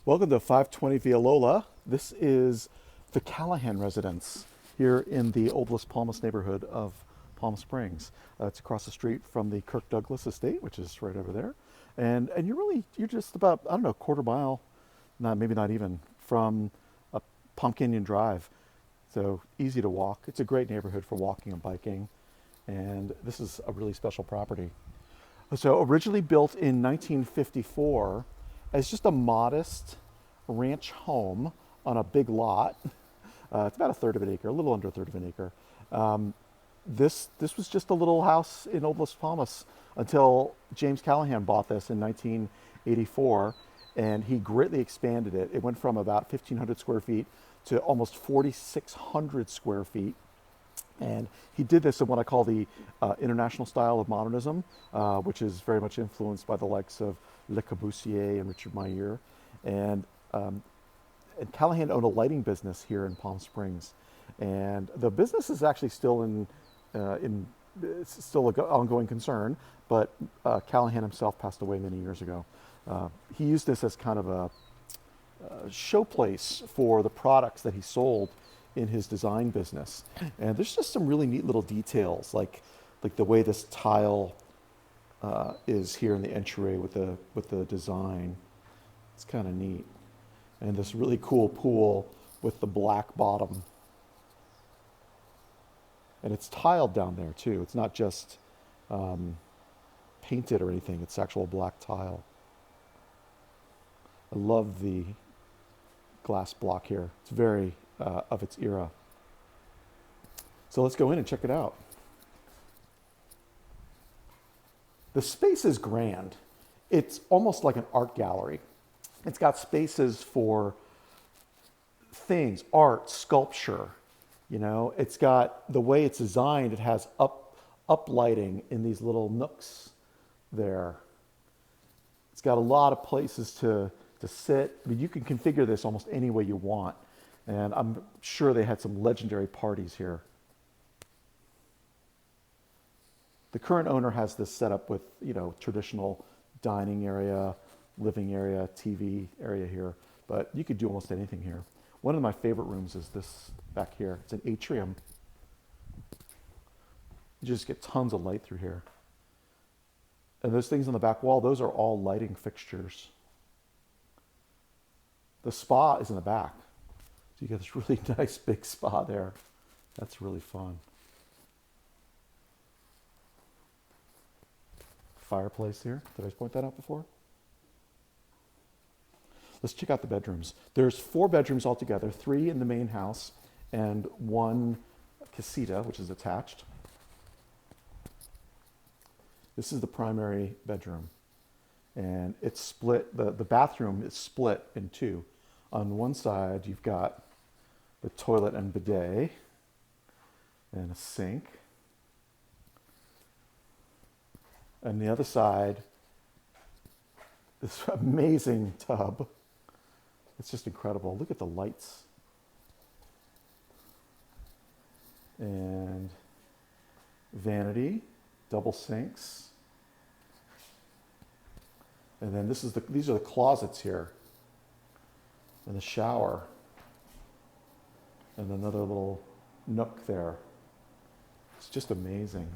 Welcome to 520 Via Lola. This is the Callahan residence here in the Old Las Palmas neighborhood of Palm Springs. It's across the street from the Kirk Douglas estate, which is right over there. And you're just about, I don't know, a quarter mile, not maybe not even, from Palm Canyon Drive. So easy to walk. It's a great neighborhood for walking and biking. And this is a really special property. So originally built in 1954 as just a modest ranch home on a big lot. It's about a third of an acre, a little under a third of an acre. This was just a little house in Old Las Palmas until James Callahan bought this in 1984, and he greatly expanded it. It went from about 1,500 square feet to almost 4,600 square feet. And he did this in what I call the international style of modernism, which is very much influenced by the likes of Le Corbusier and Richard Mayer. And, um, and Callahan owned a lighting business here in Palm Springs. And the business is actually still it's still an ongoing concern, but Callahan himself passed away many years ago. He used this as kind of a showplace for the products that he sold in his design business. And there's just some really neat little details, like the way this tile is here in the entryway with the design. It's kind of neat. And this really cool pool with the black bottom. And it's tiled down there too. It's not just painted or anything. It's actual black tile. I love the glass block here. It's very of its era. So let's go in and check it out. The space is grand. It's almost like an art gallery. It's got spaces for things, art, sculpture. You know, it's got the way it's designed. It has up lighting in these little nooks there. It's got a lot of places to sit. I mean, you can configure this almost any way you want. And I'm sure they had some legendary parties here. The current owner has this set up with, you know, traditional dining area, living area, TV area here, but you could do almost anything here. One of my favorite rooms is this back here. It's an atrium. You just get tons of light through here. And those things on the back wall, those are all lighting fixtures. The spa is in the back. So you get this really nice big spa there. That's really fun. Fireplace here. Did I point that out before? Let's check out the bedrooms. There's 4 bedrooms altogether, 3 in the main house and 1 casita, which is attached. This is the primary bedroom. And it's split, the bathroom is split in 2. On one side, you've got the toilet and bidet and a sink. And the other side, this amazing tub. It's just incredible. Look at the lights. And vanity, double sinks. And then these are the closets here. And the shower. And another little nook there. It's just amazing.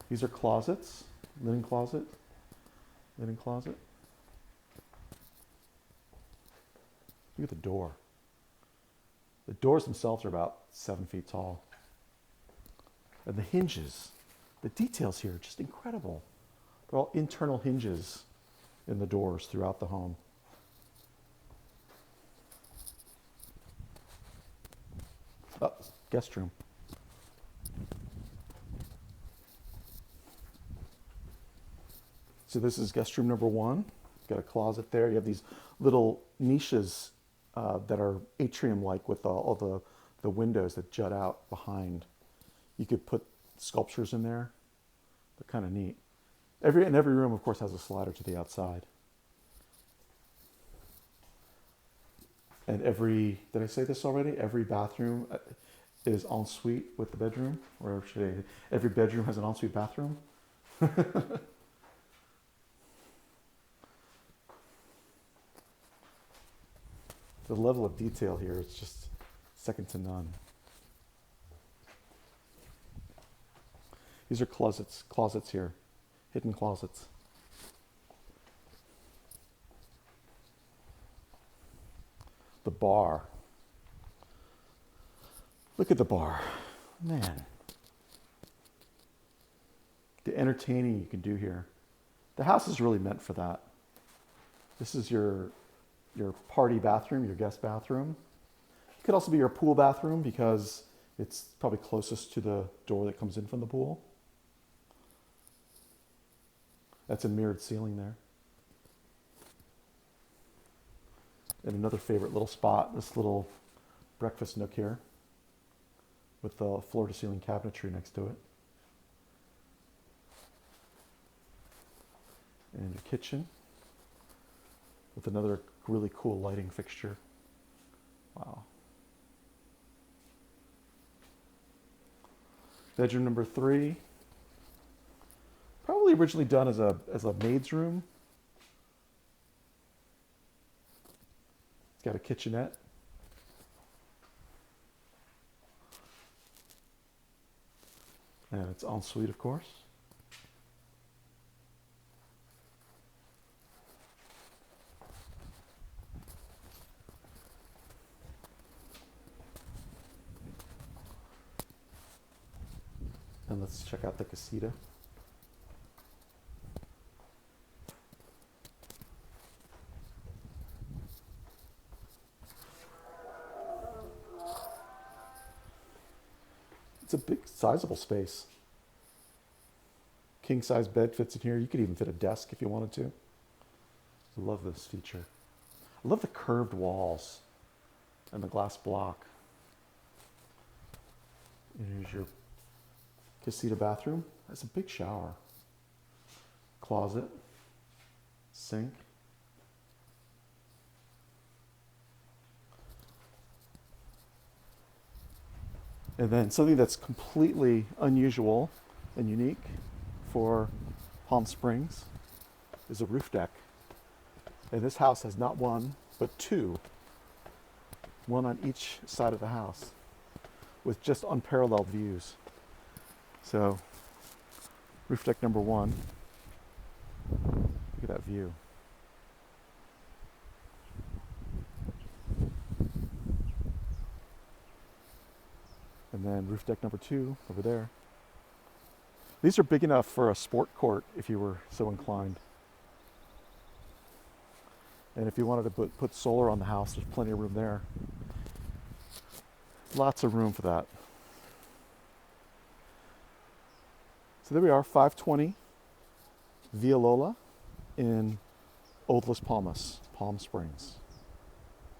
These are closets, linen closet. Look at the door. The doors themselves are about 7 feet tall. And the hinges, the details here are just incredible. They're all internal hinges in the doors throughout the home. Oh, guest room. So this is guest room number 1. Got a closet there. You have these little niches that are atrium-like with all the windows that jut out behind. You could put sculptures in there. They're kind of neat. Every room, of course, has a slider to the outside. And did I say this already? Every bathroom is en suite with the bedroom, or every bedroom has an ensuite bathroom. The level of detail here is just second to none. These are closets here, hidden closets. The bar. Look at the bar. Man. The entertaining you can do here. The house is really meant for that. This is your party bathroom, your guest bathroom. It could also be your pool bathroom because it's probably closest to the door that comes in from the pool. That's a mirrored ceiling there. And another favorite little spot, this little breakfast nook here with the floor-to-ceiling cabinetry next to it. And your kitchen with another really cool lighting fixture. Wow. Bedroom number 3. Probably originally done as a maid's room. It's got a kitchenette. And it's ensuite, of course. And let's check out the casita. It's a big, sizable space. King size bed fits in here. You could even fit a desk if you wanted to. I love this feature. I love the curved walls and the glass block. And here's your casita bathroom. That's a big shower. Closet. Sink. And then something that's completely unusual and unique for Palm Springs is a roof deck. And this house has not one, but 2. One on each side of the house with just unparalleled views. So, roof deck number 1. Look at that view. And then roof deck number 2 over there. These are big enough for a sport court if you were so inclined. And if you wanted to put solar on the house, there's plenty of room there. Lots of room for that. So there we are, 520 Via Lola in Old Las Palmas, Palm Springs.